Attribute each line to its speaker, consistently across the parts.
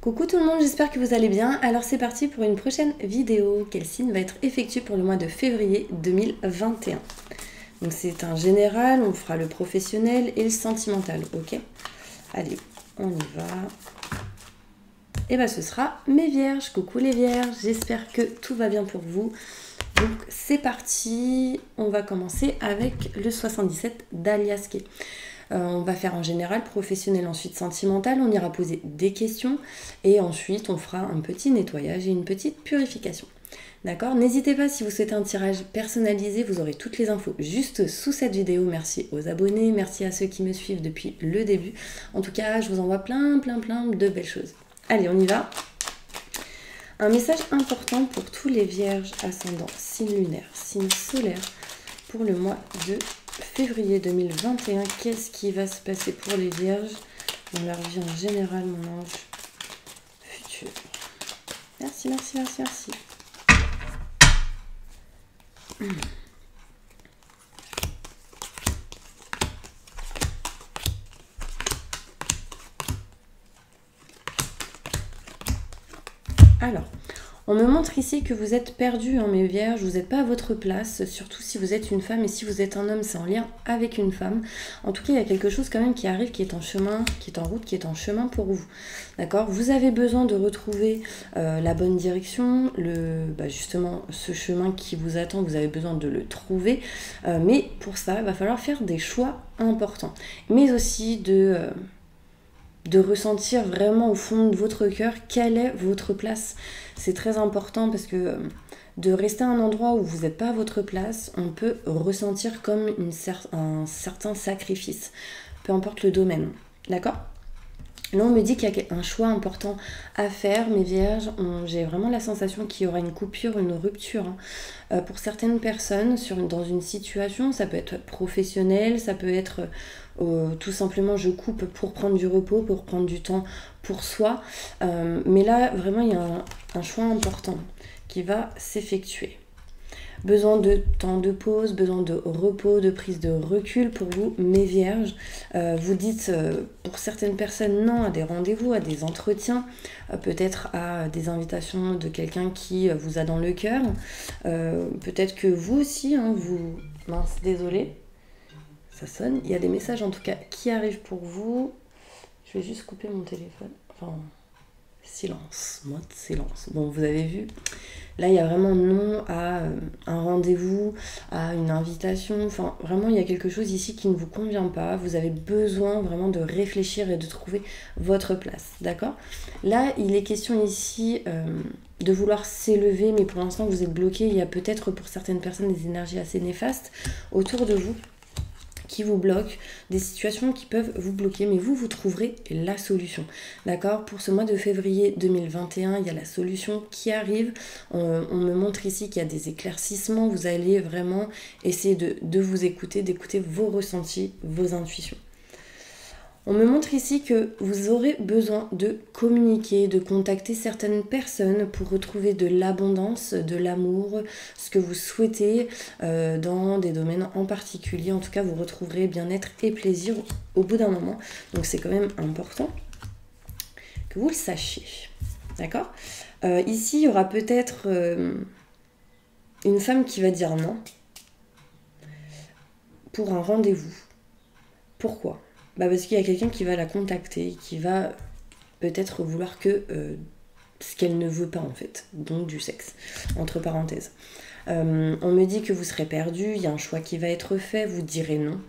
Speaker 1: Coucou tout le monde, j'espère que vous allez bien. Alors c'est parti pour une prochaine vidéo. Quel signe va être effectué pour le mois de février 2021? Donc c'est un général, on fera le professionnel et le sentimental, ok? Allez, on y va. Et bien ce sera mes vierges. Coucou les vierges, j'espère que tout va bien pour vous. Donc c'est parti, on va commencer avec le 77 d'Alias Kay. On va faire en général professionnel, ensuite sentimental, on ira poser des questions et ensuite on fera un petit nettoyage et une petite purification. D'accord? N'hésitez pas, si vous souhaitez un tirage personnalisé, vous aurez toutes les infos juste sous cette vidéo. Merci aux abonnés, merci à ceux qui me suivent depuis le début. En tout cas, je vous envoie plein de belles choses. Allez, on y va. Un message important pour tous les vierges ascendants, signe lunaire, signe solaire pour le mois de février 2021. Qu'est-ce qui va se passer pour les vierges dans leur vie en général, mon ange futur? Merci. Alors, on me montre ici que vous êtes perdus, hein, mes vierges, vous n'êtes pas à votre place, surtout si vous êtes une femme, et si vous êtes un homme, c'est en lien avec une femme. En tout cas, il y a quelque chose quand même qui arrive, qui est en chemin, qui est en route, qui est en chemin pour vous. D'accord? Vous avez besoin de retrouver la bonne direction, justement, ce chemin qui vous attend, vous avez besoin de le trouver, mais pour ça, il va falloir faire des choix importants, mais aussi de ressentir vraiment au fond de votre cœur quelle est votre place. C'est très important parce que de rester à un endroit où vous n'êtes pas à votre place, on peut ressentir comme un certain sacrifice, peu importe le domaine. D'accord ? Là, on me dit qu'il y a un choix important à faire, mes vierges. J'ai vraiment la sensation qu'il y aura une coupure, une rupture. Pour certaines personnes, dans une situation, ça peut être professionnel, ça peut être tout simplement je coupe pour prendre du repos, pour prendre du temps pour soi. Mais là, vraiment, il y a un choix important qui va s'effectuer. Besoin de temps de pause, besoin de repos, de prise de recul pour vous, mes vierges. Vous dites pour certaines personnes non à des rendez-vous, à des entretiens, peut-être à des invitations de quelqu'un qui vous a dans le cœur. Peut-être que vous aussi, hein, mince, désolée, ça sonne. Il y a des messages en tout cas qui arrivent pour vous. Je vais juste couper mon téléphone. Enfin, silence, mode silence. Bon, vous avez vu. Là, il y a vraiment non à un rendez-vous, à une invitation. Enfin, vraiment, il y a quelque chose ici qui ne vous convient pas. Vous avez besoin vraiment de réfléchir et de trouver votre place. D'accord? Là, il est question ici de vouloir s'élever, mais pour l'instant, vous êtes bloqué. Il y a peut-être pour certaines personnes des énergies assez néfastes autour de vous qui vous bloquent, des situations qui peuvent vous bloquer, mais vous trouverez la solution. D'accord? Pour ce mois de février 2021, il y a la solution qui arrive. On me montre ici qu'il y a des éclaircissements. Vous allez vraiment essayer de vous écouter, d'écouter vos ressentis, vos intuitions. On me montre ici que vous aurez besoin de communiquer, de contacter certaines personnes pour retrouver de l'abondance, de l'amour, ce que vous souhaitez dans des domaines en particulier. En tout cas, vous retrouverez bien-être et plaisir au bout d'un moment. Donc c'est quand même important que vous le sachiez. D'accord ? Ici, il y aura peut-être une femme qui va dire non pour un rendez-vous. Pourquoi ? Parce qu'il y a quelqu'un qui va la contacter, qui va peut-être vouloir que ce qu'elle ne veut pas en fait, donc du sexe, entre parenthèses. On me dit que vous serez perdu, il y a un choix qui va être fait, vous direz non,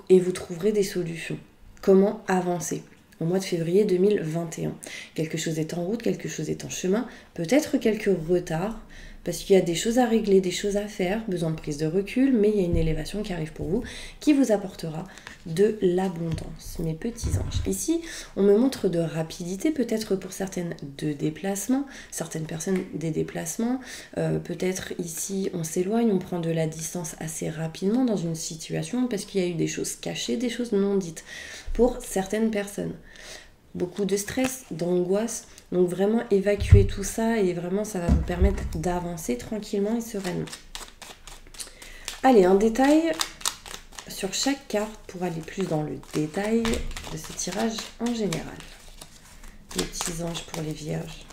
Speaker 1: et vous trouverez des solutions. Comment avancer au mois de février 2021? Quelque chose est en route, quelque chose est en chemin, peut-être quelques retards, parce qu'il y a des choses à régler, des choses à faire, besoin de prise de recul, mais il y a une élévation qui arrive pour vous, qui vous apportera de l'abondance, mes petits anges. Ici, on me montre de rapidité, peut-être pour certaines de déplacements, certaines personnes des déplacements, peut-être ici on s'éloigne, on prend de la distance assez rapidement dans une situation, parce qu'il y a eu des choses cachées, des choses non dites, pour certaines personnes. Beaucoup de stress, d'angoisse, donc vraiment évacuer tout ça et vraiment ça va vous permettre d'avancer tranquillement et sereinement. Allez, un détail sur chaque carte pour aller plus dans le détail de ce tirage en général. les petits anges pour les vierges.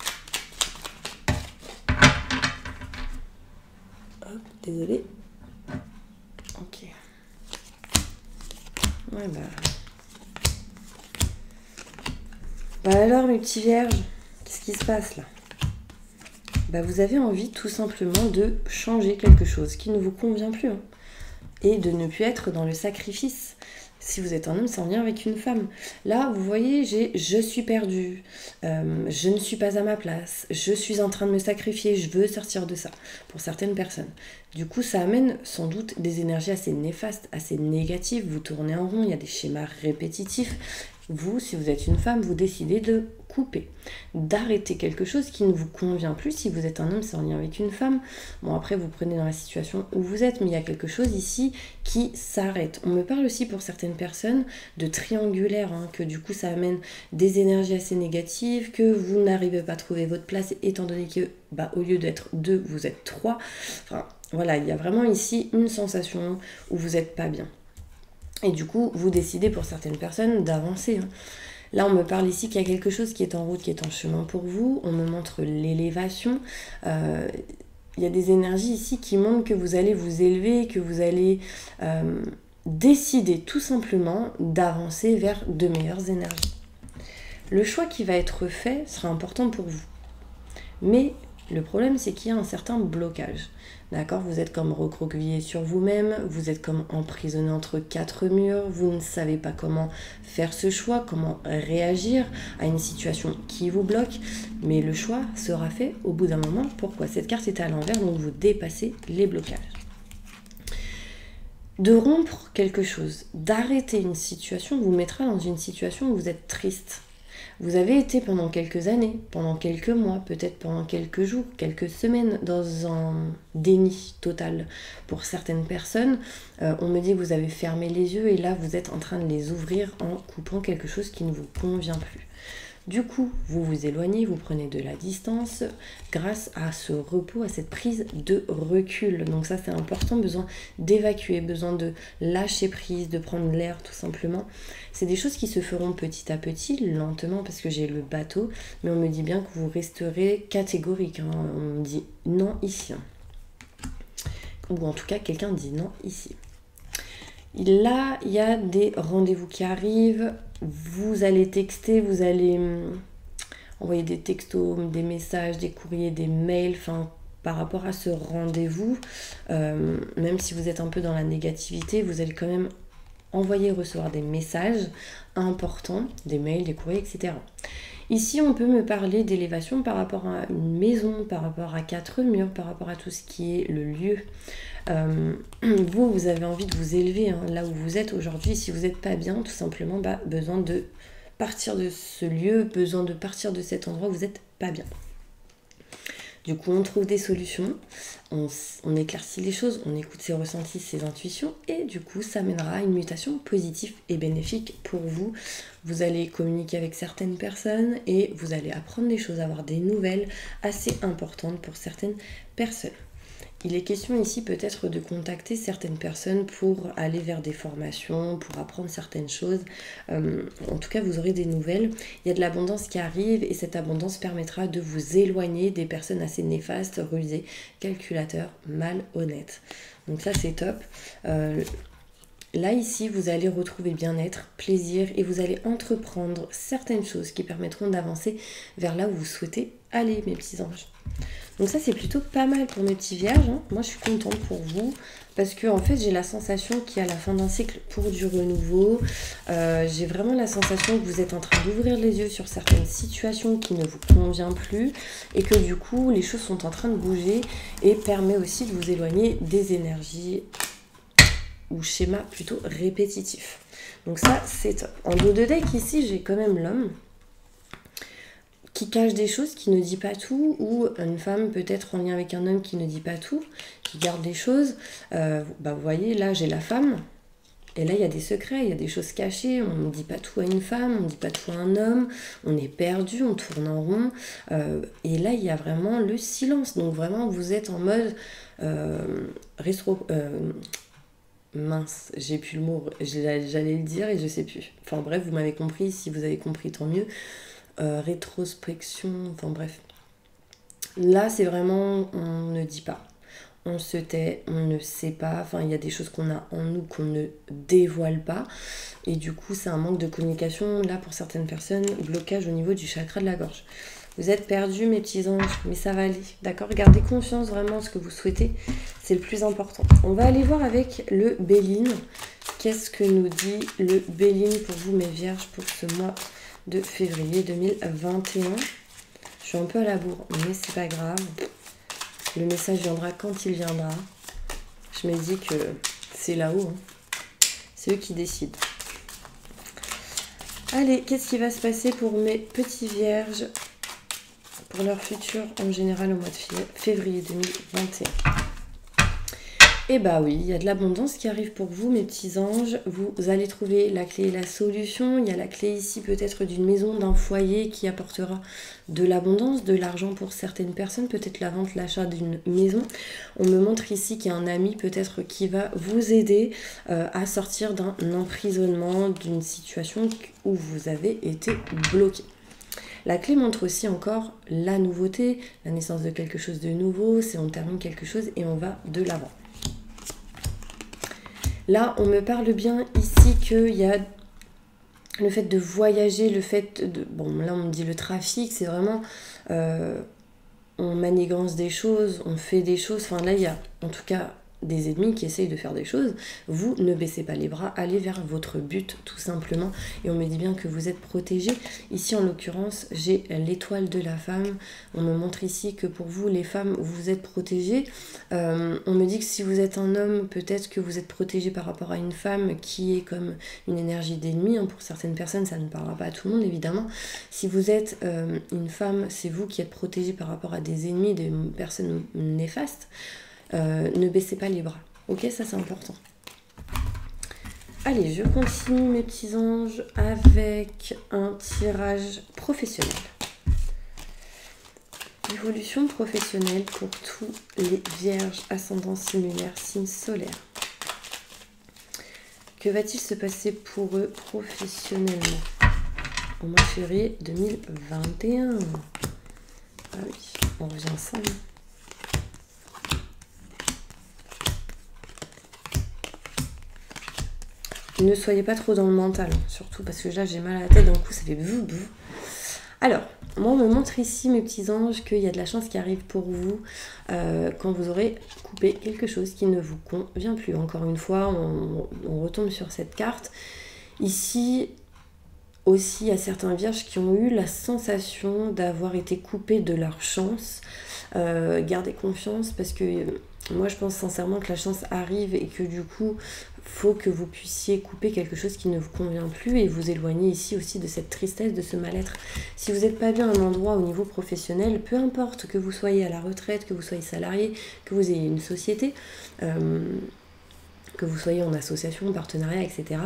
Speaker 1: Hop, désolée. Ok. Ouais, bah alors, mes petits vierges, qu'est-ce qui se passe là? Vous avez envie tout simplement de changer quelque chose qui ne vous convient plus. Hein, et de ne plus être dans le sacrifice. Si vous êtes un homme, c'est en lien avec une femme. Là, vous voyez, je suis perdue, je ne suis pas à ma place, je suis en train de me sacrifier, je veux sortir de ça, pour certaines personnes. Du coup, ça amène sans doute des énergies assez néfastes, assez négatives, vous tournez en rond, il y a des schémas répétitifs. Vous, si vous êtes une femme, vous décidez de couper, d'arrêter quelque chose qui ne vous convient plus. Si vous êtes un homme, c'est en lien avec une femme. Bon, après, vous prenez dans la situation où vous êtes, mais il y a quelque chose ici qui s'arrête. On me parle aussi pour certaines personnes de triangulaire, hein, que du coup, ça amène des énergies assez négatives, que vous n'arrivez pas à trouver votre place, étant donné que, au lieu d'être 2, vous êtes 3. Enfin, voilà, il y a vraiment ici une sensation où vous n'êtes pas bien. Et du coup, vous décidez pour certaines personnes d'avancer. Hein. Là, on me parle ici qu'il y a quelque chose qui est en route, qui est en chemin pour vous. On me montre l'élévation. Il y a des énergies ici qui montrent que vous allez vous élever, que vous allez décider tout simplement d'avancer vers de meilleures énergies. Le choix qui va être fait sera important pour vous. Mais le problème, c'est qu'il y a un certain blocage. D'accord, vous êtes comme recroquevillé sur vous-même, vous êtes comme emprisonné entre 4 murs, vous ne savez pas comment faire ce choix, comment réagir à une situation qui vous bloque, mais le choix sera fait au bout d'un moment. Pourquoi? Cette carte est à l'envers, donc vous dépassez les blocages. De rompre quelque chose, d'arrêter une situation, vous mettra dans une situation où vous êtes triste. Vous avez été pendant quelques années, pendant quelques mois, peut-être pendant quelques jours, quelques semaines, dans un déni total. Pour certaines personnes, on me dit que vous avez fermé les yeux et là, vous êtes en train de les ouvrir en coupant quelque chose qui ne vous convient plus. Du coup, vous vous éloignez, vous prenez de la distance grâce à ce repos, à cette prise de recul. Donc ça, c'est important, besoin d'évacuer, besoin de lâcher prise, de prendre l'air tout simplement. C'est des choses qui se feront petit à petit, lentement, parce que j'ai le bateau, mais on me dit bien que vous resterez catégorique. Hein. On me dit non ici. Ou en tout cas, quelqu'un dit non ici. Là, il y a des rendez-vous qui arrivent. Vous allez texter, vous allez envoyer des textos, des messages, des courriers, des mails, par rapport à ce rendez-vous. Même si vous êtes un peu dans la négativité, vous allez quand même envoyer et recevoir des messages importants, des mails, des courriers, etc. Ici, on peut me parler d'élévation par rapport à une maison, par rapport à 4 murs, par rapport à tout ce qui est le lieu. Vous avez envie de vous élever, hein, là où vous êtes aujourd'hui. Si vous n'êtes pas bien, tout simplement, besoin de partir de ce lieu, besoin de partir de cet endroit où vous n'êtes pas bien. Du coup, on trouve des solutions, on éclaircit les choses, on écoute ses ressentis, ses intuitions, et du coup, ça mènera à une mutation positive et bénéfique pour vous. Vous allez communiquer avec certaines personnes et vous allez apprendre des choses, avoir des nouvelles assez importantes pour certaines personnes. Il est question ici peut-être de contacter certaines personnes pour aller vers des formations, pour apprendre certaines choses. En tout cas, vous aurez des nouvelles. Il y a de l'abondance qui arrive et cette abondance permettra de vous éloigner des personnes assez néfastes, rusées, calculateurs, malhonnêtes. Donc ça, c'est top. Là, ici, vous allez retrouver bien-être, plaisir et vous allez entreprendre certaines choses qui permettront d'avancer vers là où vous souhaitez aller, mes petits anges. Donc ça, c'est plutôt pas mal pour mes petits vierges. Hein. Moi, je suis contente pour vous parce que en fait, j'ai la sensation qu'à la fin d'un cycle pour du renouveau, j'ai vraiment la sensation que vous êtes en train d'ouvrir les yeux sur certaines situations qui ne vous conviennent plus et que du coup, les choses sont en train de bouger et permet aussi de vous éloigner des énergies ou schémas plutôt répétitifs. Donc ça, c'est top. En dos de deck, ici, j'ai quand même l'homme qui cache des choses, qui ne dit pas tout, ou une femme peut-être en lien avec un homme qui ne dit pas tout, qui garde des choses. Vous voyez, là, j'ai la femme, et là, il y a des secrets, il y a des choses cachées, on ne dit pas tout à une femme, on ne dit pas tout à un homme, on est perdu, on tourne en rond, et là, il y a vraiment le silence. Donc vraiment, vous êtes en mode mince, j'ai plus le mot, j'allais le dire et je sais plus. Enfin bref, vous m'avez compris, si vous avez compris, tant mieux. rétrospection, enfin bref. Là, c'est vraiment, on ne dit pas. On se tait, on ne sait pas, enfin il y a des choses qu'on a en nous qu'on ne dévoile pas et du coup c'est un manque de communication, là pour certaines personnes, blocage au niveau du chakra de la gorge. Vous êtes perdus mes petits anges, mais ça va aller, d'accord? Gardez confiance vraiment en ce que vous souhaitez, c'est le plus important. On va aller voir avec le Béline, qu'est-ce que nous dit le Béline pour vous mes vierges pour ce mois de février 2021. Je suis un peu à la bourre, mais c'est pas grave. Le message viendra quand il viendra. Je me dis que c'est là-haut. Hein. C'est eux qui décident. Allez, qu'est-ce qui va se passer pour mes petits vierges pour leur futur en général au mois de février 2021? Eh bah oui, il y a de l'abondance qui arrive pour vous, mes petits anges. Vous allez trouver la clé et la solution. Il y a la clé ici peut-être d'une maison, d'un foyer qui apportera de l'abondance, de l'argent pour certaines personnes, peut-être la vente, l'achat d'une maison. On me montre ici qu'il y a un ami peut-être qui va vous aider à sortir d'un emprisonnement, d'une situation où vous avez été bloqué. La clé montre aussi encore la nouveauté, la naissance de quelque chose de nouveau, c'est on termine quelque chose et on va de l'avant. Là, on me parle bien ici qu'il y a le fait de voyager, le fait de... Bon, là, on me dit le trafic, c'est vraiment... on manigance des choses, on fait des choses. Enfin, là, il y a en tout cas des ennemis qui essayent de faire des choses. Vous, ne baissez pas les bras, allez vers votre but, tout simplement. Et on me dit bien que vous êtes protégés. Ici, en l'occurrence, j'ai l'étoile de la femme. On me montre ici que pour vous, les femmes, vous êtes protégés. On me dit que si vous êtes un homme, peut-être que vous êtes protégé par rapport à une femme qui est comme une énergie d'ennemi. Pour certaines personnes, ça ne parlera pas à tout le monde, évidemment. Si vous êtes une femme, c'est vous qui êtes protégé par rapport à des ennemis, des personnes néfastes. Ne baissez pas les bras. Ok, ça c'est important. Allez, je continue mes petits anges avec un tirage professionnel. Évolution professionnelle pour tous les vierges, ascendants similaires, signes solaires. Que va-t-il se passer pour eux professionnellement au mois de février 2021? Ah oui, on revient ensemble. Ne soyez pas trop dans le mental, surtout parce que là j'ai mal à la tête, d'un coup ça fait bou bou. Alors, moi on me montre ici mes petits anges qu'il y a de la chance qui arrive pour vous quand vous aurez coupé quelque chose qui ne vous convient plus. Encore une fois, on retombe sur cette carte. Ici aussi, il y a certains vierges qui ont eu la sensation d'avoir été coupés de leur chance. Gardez confiance parce que moi je pense sincèrement que la chance arrive et que du coup faut que vous puissiez couper quelque chose qui ne vous convient plus et vous éloigner ici aussi de cette tristesse, de ce mal-être. Si vous n'êtes pas bien à un endroit au niveau professionnel, peu importe que vous soyez à la retraite, que vous soyez salarié, que vous ayez une société, que vous soyez en association, en partenariat, etc.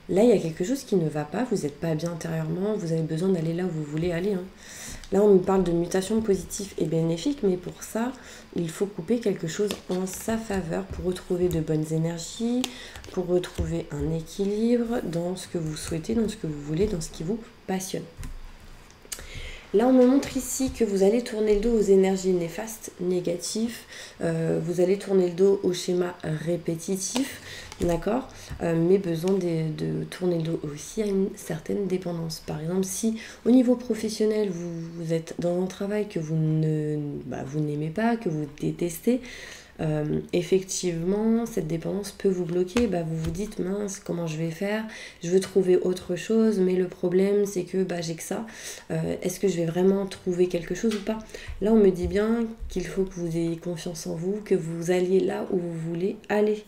Speaker 1: Là, il y a quelque chose qui ne va pas, vous n'êtes pas bien intérieurement, vous avez besoin d'aller là où vous voulez aller. Là, on nous parle de mutation positive et bénéfique, mais pour ça, il faut couper quelque chose en sa faveur pour retrouver de bonnes énergies, pour retrouver un équilibre dans ce que vous souhaitez, dans ce que vous voulez, dans ce qui vous passionne. Là, on me montre ici que vous allez tourner le dos aux énergies néfastes, négatives. Vous allez tourner le dos au schéma répétitif, d'accord, mais besoin de tourner le dos aussi à une certaine dépendance. Par exemple, si au niveau professionnel, vous êtes dans un travail que vous n'aimez pas, que vous détestez, effectivement cette dépendance peut vous bloquer. Vous vous dites mince, comment je vais faire, je veux trouver autre chose, mais le problème c'est que j'ai que ça, est-ce que je vais vraiment trouver quelque chose ou pas? Là on me dit bien qu'il faut que vous ayez confiance en vous, que vous alliez là où vous voulez aller.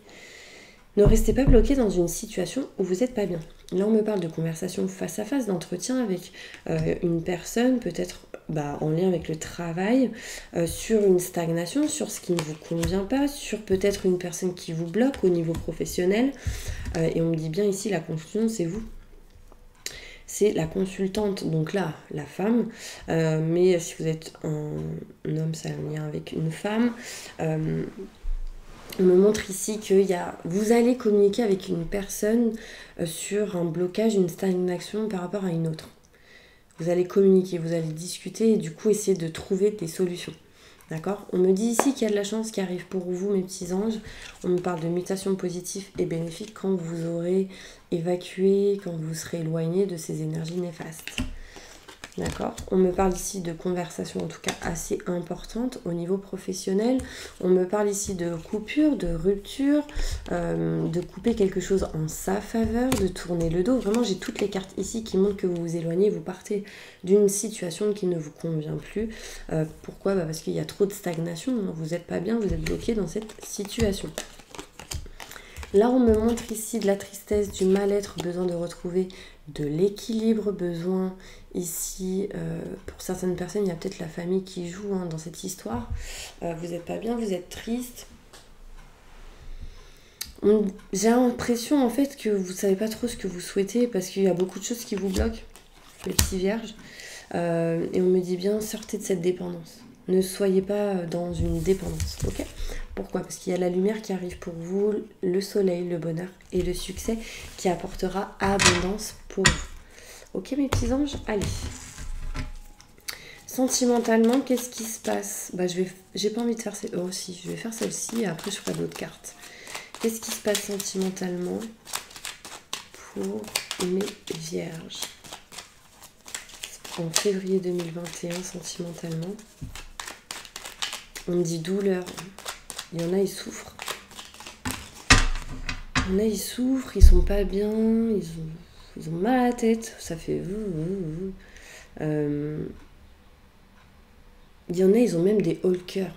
Speaker 1: Ne restez pas bloqué dans une situation où vous n'êtes pas bien. Là, on me parle de conversation face à face, d'entretien avec une personne, peut-être en lien avec le travail, sur une stagnation, sur ce qui ne vous convient pas, sur peut-être une personne qui vous bloque au niveau professionnel. Et on me dit bien ici, la confusion, c'est vous. C'est la consultante, donc là, la femme. Mais si vous êtes un homme, ça a un lien avec une femme. On me montre ici que vous allez communiquer avec une personne sur un blocage, une stagnation par rapport à une autre. Vous allez communiquer, vous allez discuter et du coup essayer de trouver des solutions. D'accord? On me dit ici qu'il y a de la chance qui arrive pour vous, mes petits anges. On me parle de mutations positives et bénéfiques quand vous aurez évacué, quand vous serez éloigné de ces énergies néfastes. D'accord? On me parle ici de conversations en tout cas assez importantes au niveau professionnel. On me parle ici de coupure, de rupture, de couper quelque chose en sa faveur, de tourner le dos. Vraiment, j'ai toutes les cartes ici qui montrent que vous vous éloignez, vous partez d'une situation qui ne vous convient plus. Pourquoi? Parce qu'il y a trop de stagnation, hein. Vous n'êtes pas bien, vous êtes bloqué dans cette situation. Là, on me montre ici de la tristesse, du mal-être, besoin de retrouver de l'équilibre, besoin ici, pour certaines personnes, il y a peut-être la famille qui joue hein, dans cette histoire. Vous n'êtes pas bien, vous êtes triste. J'ai l'impression en fait que vous ne savez pas trop ce que vous souhaitez parce qu'il y a beaucoup de choses qui vous bloquent, les petits vierges. Et on me dit bien, sortez de cette dépendance. Ne soyez pas dans une dépendance, ok? Pourquoi? Parce qu'il y a la lumière qui arrive pour vous, le soleil, le bonheur et le succès qui apportera abondance pour vous. Ok mes petits anges? Allez. Sentimentalement, qu'est-ce qui se passe? J'ai pas envie de faire celle-ci. Oh si, je vais faire celle-ci et après je ferai d'autres cartes. Qu'est-ce qui se passe sentimentalement pour mes vierges? En février 2021, sentimentalement. On me dit douleur. Il y en a, ils souffrent. Il y en a, ils souffrent, ils sont pas bien, ils ont mal à la tête, ça fait... Il y en a, ils ont même des hauts le cœur.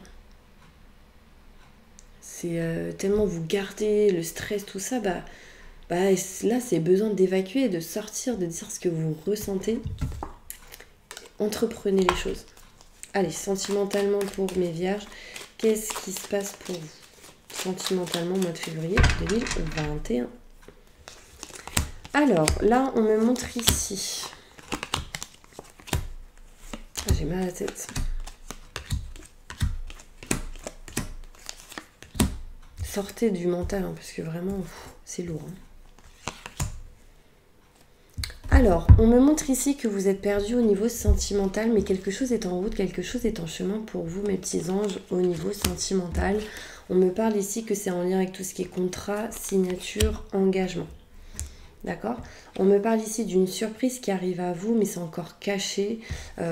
Speaker 1: C'est tellement vous gardez le stress, tout ça, là, c'est besoin d'évacuer, de sortir, de dire ce que vous ressentez. Entreprenez les choses. Allez, sentimentalement pour mes vierges, qu'est-ce qui se passe pour vous? Sentimentalement, mois de février 2021. Alors, là, on me montre ici. J'ai mal à la tête. Sortez du mental, hein, parce que vraiment, c'est lourd. Hein. Alors, on me montre ici que vous êtes perdu au niveau sentimental, mais quelque chose est en route, quelque chose est en chemin pour vous, mes petits anges, au niveau sentimental. On me parle ici que c'est en lien avec tout ce qui est contrat, signature, engagement. D'accord? On me parle ici d'une surprise qui arrive à vous, mais c'est encore caché.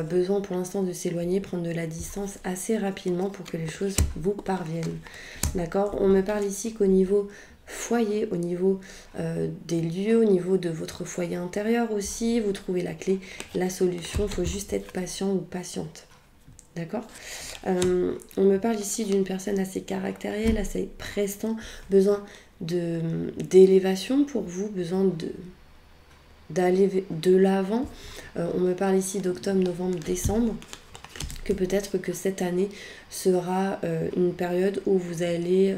Speaker 1: Besoin pour l'instant de s'éloigner, prendre de la distance assez rapidement pour que les choses vous parviennent. D'accord? On me parle ici qu'au niveau foyer, au niveau des lieux, au niveau de votre foyer intérieur aussi, vous trouvez la clé, la solution. Il faut juste être patient ou patiente. D'accord? On me parle ici d'une personne assez caractérielle, assez prestant, besoin d'élévation pour vous, besoin d'aller de l'avant. On me parle ici d'octobre, novembre, décembre, que peut-être que cette année sera une période où vous allez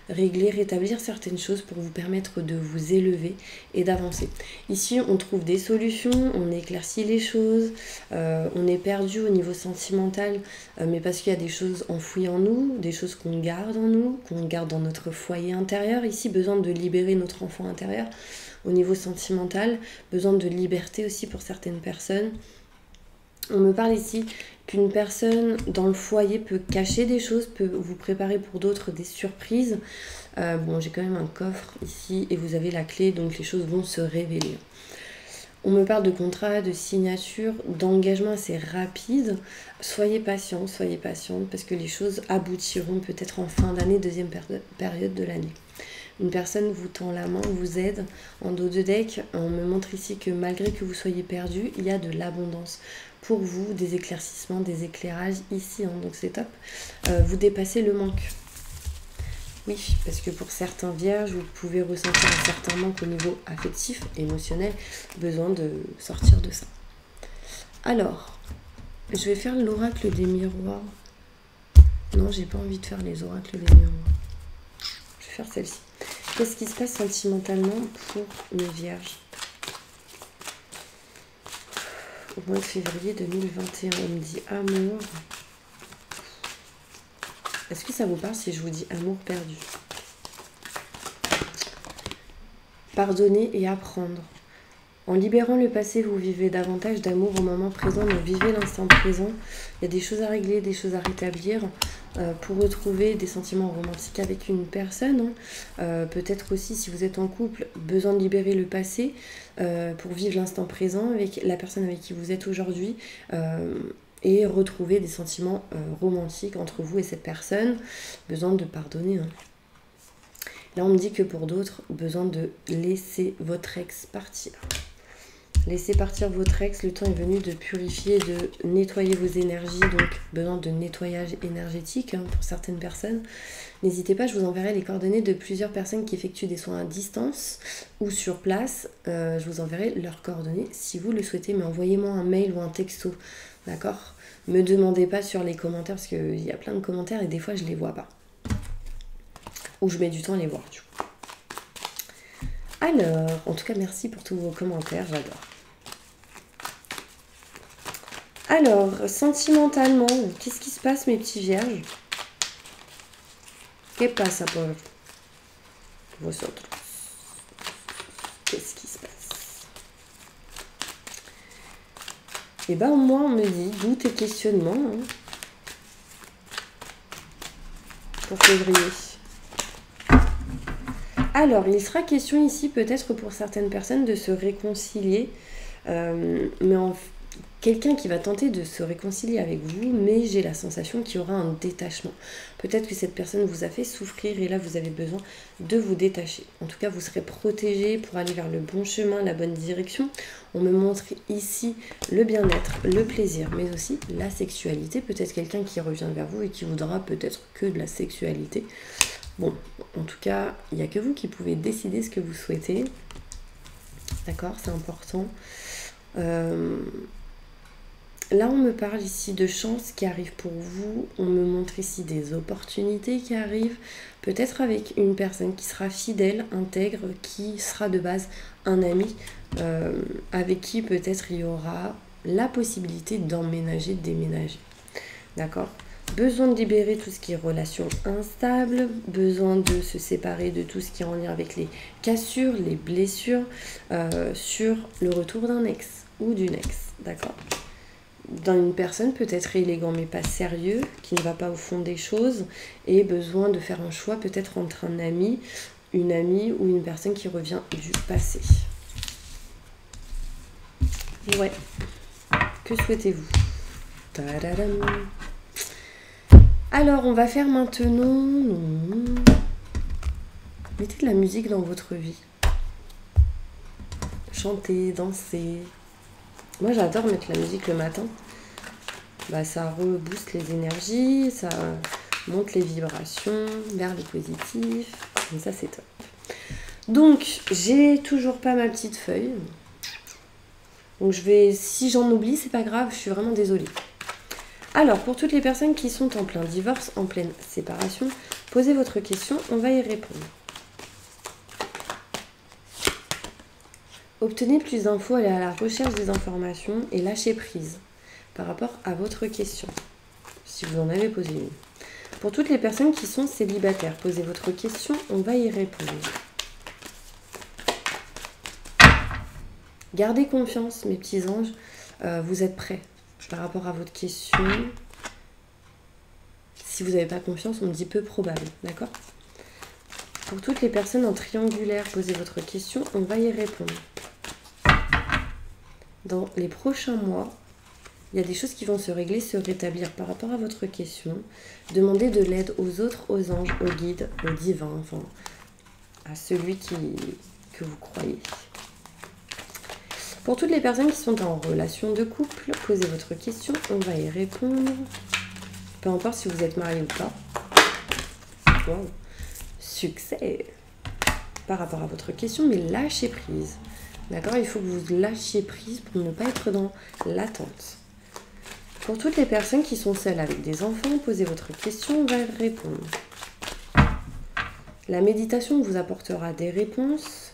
Speaker 1: régler, rétablir certaines choses pour vous permettre de vous élever et d'avancer. Ici, on trouve des solutions, on éclaircit les choses, on est perdu au niveau sentimental, mais parce qu'il y a des choses enfouies en nous, des choses qu'on garde en nous, qu'on garde dans notre foyer intérieur. Ici, besoin de libérer notre enfant intérieur. Au niveau sentimental, besoin de liberté aussi pour certaines personnes. On me parle ici qu'une personne dans le foyer peut cacher des choses, peut vous préparer pour d'autres des surprises. Bon, j'ai quand même un coffre ici et vous avez la clé, donc les choses vont se révéler. On me parle de contrat, de signature, d'engagement assez rapide. Soyez patiente, parce que les choses aboutiront peut-être en fin d'année, deuxième période de l'année. Une personne vous tend la main, vous aide en dos de deck. On me montre ici que malgré que vous soyez perdu, il y a de l'abondance pour vous, des éclaircissements, des éclairages ici, hein, donc c'est top. Vous dépassez le manque. Oui, parce que pour certains vierges, vous pouvez ressentir un certain manque au niveau affectif, émotionnel, besoin de sortir de ça. Alors, je vais faire l'oracle des miroirs. Non, j'ai pas envie de faire les oracles des miroirs. Je vais faire celle-ci. Qu'est-ce qui se passe sentimentalement pour mes vierges au mois de février 2021? On me dit amour. Est-ce que ça vous parle si je vous dis amour perdu? Pardonner et apprendre. En libérant le passé, vous vivez davantage d'amour au moment présent, donc vivez l'instant présent. Il y a des choses à régler, des choses à rétablir pour retrouver des sentiments romantiques avec une personne. Peut-être aussi, si vous êtes en couple, besoin de libérer le passé pour vivre l'instant présent avec la personne avec qui vous êtes aujourd'hui et retrouver des sentiments romantiques entre vous et cette personne. Besoin de pardonner. Là, on me dit que pour d'autres, besoin de laisser votre ex partir. Laissez partir votre ex, le temps est venu de purifier, de nettoyer vos énergies, donc besoin de nettoyage énergétique pour certaines personnes. N'hésitez pas, je vous enverrai les coordonnées de plusieurs personnes qui effectuent des soins à distance ou sur place. Je vous enverrai leurs coordonnées si vous le souhaitez, mais envoyez-moi un mail ou un texto, d'accord? Me demandez pas sur les commentaires parce qu'il y a plein de commentaires et des fois je les vois pas. Ou je mets du temps à les voir, du coup. Alors, en tout cas, merci pour tous vos commentaires, j'adore. Alors, sentimentalement, qu'est-ce qui se passe, mes petits vierges? ¿Qué pasa por vosotros? Qu'est-ce qui se passe? Eh ben, moi, on me dit doute et questionnement pour février. Alors, il sera question ici, peut-être pour certaines personnes, de se réconcilier, mais quelqu'un qui va tenter de se réconcilier avec vous, mais j'ai la sensation qu'il y aura un détachement. Peut-être que cette personne vous a fait souffrir et là, vous avez besoin de vous détacher. En tout cas, vous serez protégé pour aller vers le bon chemin, la bonne direction. On me montre ici le bien-être, le plaisir, mais aussi la sexualité. Peut-être quelqu'un qui revient vers vous et qui voudra peut-être que de la sexualité. Bon, en tout cas, il n'y a que vous qui pouvez décider ce que vous souhaitez. D'accord, c'est important. Là, on me parle ici de chances qui arrivent pour vous. On me montre ici des opportunités qui arrivent. Peut-être avec une personne qui sera fidèle, intègre, qui sera de base un ami, avec qui peut-être il y aura la possibilité d'emménager, de déménager. D'accord ? Besoin de libérer tout ce qui est relations instables, besoin de se séparer de tout ce qui est en lien avec les cassures, les blessures, sur le retour d'un ex ou d'une ex, d'accord ? Dans une personne peut-être élégant mais pas sérieux, qui ne va pas au fond des choses, et besoin de faire un choix peut-être entre un ami, une amie ou une personne qui revient du passé. Ouais, que souhaitez-vous ? Tadadam. Alors, on va faire maintenant... Mettez de la musique dans votre vie. Chantez, dansez. Moi, j'adore mettre la musique le matin. Bah, ça rebooste les énergies, ça monte les vibrations vers le positif. Et ça, c'est top. Donc, j'ai toujours pas ma petite feuille. Donc, si j'en oublie, c'est pas grave, je suis vraiment désolée. Alors, pour toutes les personnes qui sont en plein divorce, en pleine séparation, posez votre question, on va y répondre. Obtenez plus d'infos, allez à la recherche des informations et lâchez prise par rapport à votre question, si vous en avez posé une. Pour toutes les personnes qui sont célibataires, posez votre question, on va y répondre. Gardez confiance, mes petits anges, vous êtes prêts. Par rapport à votre question, si vous n'avez pas confiance, on me dit peu probable, d'accord? Pour toutes les personnes en triangulaire, posez votre question, on va y répondre. Dans les prochains mois, il y a des choses qui vont se régler, se rétablir par rapport à votre question. Demandez de l'aide aux autres, aux anges, aux guides, aux divins, enfin, à celui que vous croyez. Pour toutes les personnes qui sont en relation de couple, posez votre question, on va y répondre. Peu importe si vous êtes marié ou pas. Wow. Succès par rapport à votre question, mais lâchez prise. D'accord ? Il faut que vous lâchiez prise pour ne pas être dans l'attente. Pour toutes les personnes qui sont seules avec des enfants, posez votre question, on va y répondre. La méditation vous apportera des réponses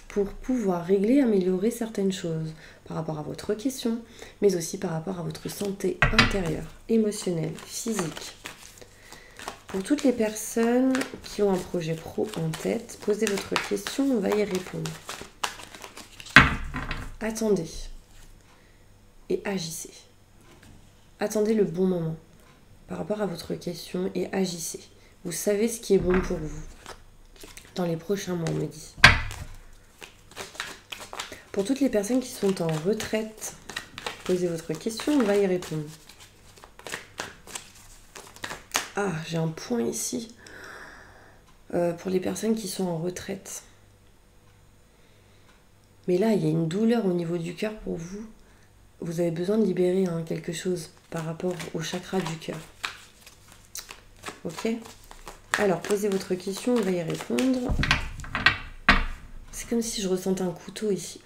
Speaker 1: pour pouvoir régler, améliorer certaines choses par rapport à votre question, mais aussi par rapport à votre santé intérieure, émotionnelle, physique. Pour toutes les personnes qui ont un projet pro en tête, posez votre question, on va y répondre. attendez et agissez. Attendez le bon moment par rapport à votre question et agissez. Vous savez ce qui est bon pour vous. Dans les prochains mois, on me dit. Pour toutes les personnes qui sont en retraite, posez votre question, on va y répondre. Ah, j'ai un point ici. Pour les personnes qui sont en retraite. Mais là, il y a une douleur au niveau du cœur pour vous. Vous avez besoin de libérer quelque chose par rapport au chakra du cœur. Ok ? Alors, posez votre question, on va y répondre. C'est comme si je ressentais un couteau ici.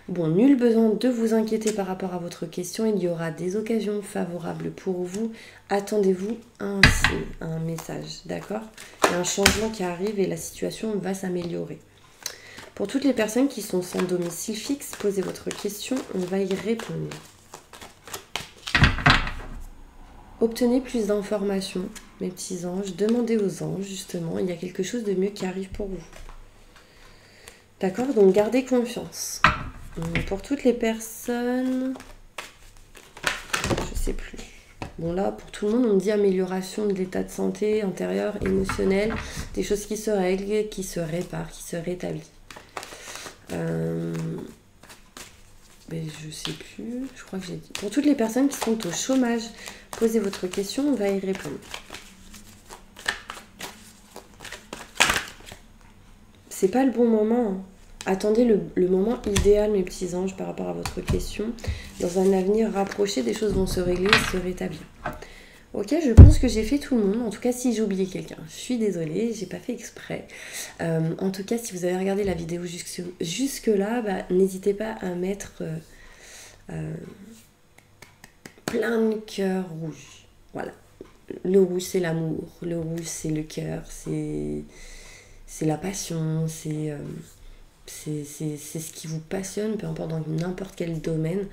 Speaker 1: Bon, nul besoin de vous inquiéter par rapport à votre question. Il y aura des occasions favorables pour vous. Attendez-vous un signe, un message, d'accord ? Il y a un changement qui arrive et la situation va s'améliorer. Pour toutes les personnes qui sont sans domicile fixe, posez votre question, on va y répondre. Obtenez plus d'informations, mes petits anges. Demandez aux anges, justement, il y a quelque chose de mieux qui arrive pour vous. D'accord ? Donc, gardez confiance. Pour toutes les personnes... Je sais plus. Bon, là, pour tout le monde, on me dit amélioration de l'état de santé intérieur, émotionnel, des choses qui se règlent, qui se réparent, qui se rétablissent. Mais je sais plus, je crois que j'ai dit. Pour toutes les personnes qui sont au chômage, posez votre question, on va y répondre. C'est pas le bon moment. Hein. Attendez le moment idéal, mes petits anges, par rapport à votre question. Dans un avenir rapproché, des choses vont se régler et se rétablir. Ok, je pense que j'ai fait tout le monde. En tout cas, si j'ai oublié quelqu'un, je suis désolée, j'ai pas fait exprès. En tout cas, si vous avez regardé la vidéo jusque-là, n'hésitez pas à mettre plein de cœurs rouges. Voilà. Le rouge, c'est l'amour. Le rouge, c'est le cœur. C'est la passion. C'est ce qui vous passionne, peu importe dans n'importe quel domaine.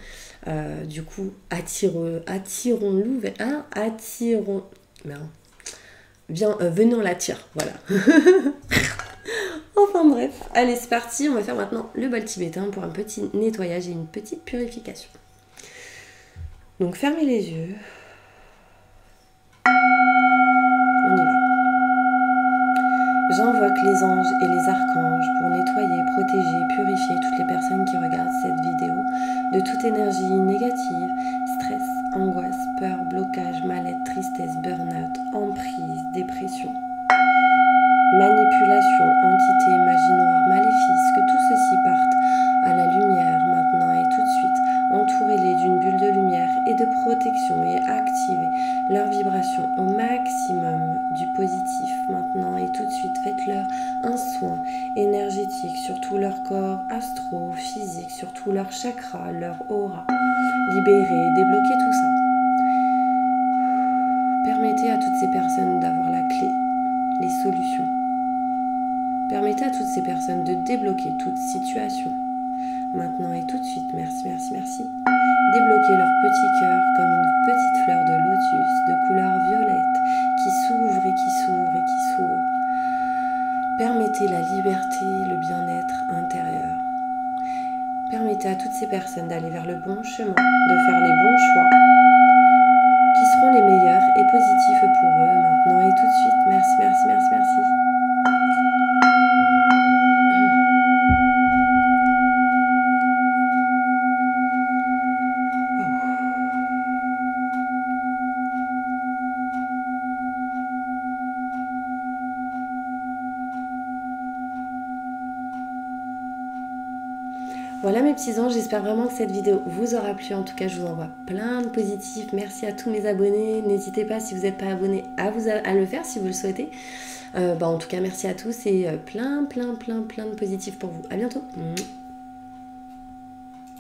Speaker 1: Du coup, attirons-nous, venons l'attire, voilà. Enfin bref, allez c'est parti, on va faire maintenant le bol tibétain pour un petit nettoyage et une petite purification. Donc fermez les yeux. On y va. J'invoque les anges et les archanges pour nettoyer, protéger, purifier toutes les personnes qui regardent cette vidéo de toute énergie négative, stress, angoisse, peur, blocage, mal-être, tristesse, burn-out, emprise, dépression, manipulation, entité, magie noire, maléfice, que tout ceci parte à la lumière maintenant et tout de suite. Entourez-les d'une bulle de lumière et de protection et activez leur vibration au maximum du positif maintenant et tout de suite. Faites-leur un soin énergétique sur tout leur corps astro, physique, sur tout leur chakra, leur aura. Libérez, débloquez tout ça. Permettez à toutes ces personnes d'avoir la clé, les solutions. Permettez à toutes ces personnes de débloquer toute situation. Maintenant et tout de suite, merci, merci, merci. Débloquez leur petit cœur comme une petite fleur de lotus de couleur violette qui s'ouvre et qui s'ouvre et qui s'ouvre. Permettez la liberté, le bien-être intérieur. Permettez à toutes ces personnes d'aller vers le bon chemin, de faire les bons choix qui seront les meilleurs et positifs pour eux maintenant et tout de suite. Merci, merci, merci, merci. Voilà mes petits anges, j'espère vraiment que cette vidéo vous aura plu. En tout cas, je vous envoie plein de positifs. Merci à tous mes abonnés. N'hésitez pas, si vous n'êtes pas abonné, à le faire si vous le souhaitez. En tout cas, merci à tous et plein de positifs pour vous. À bientôt.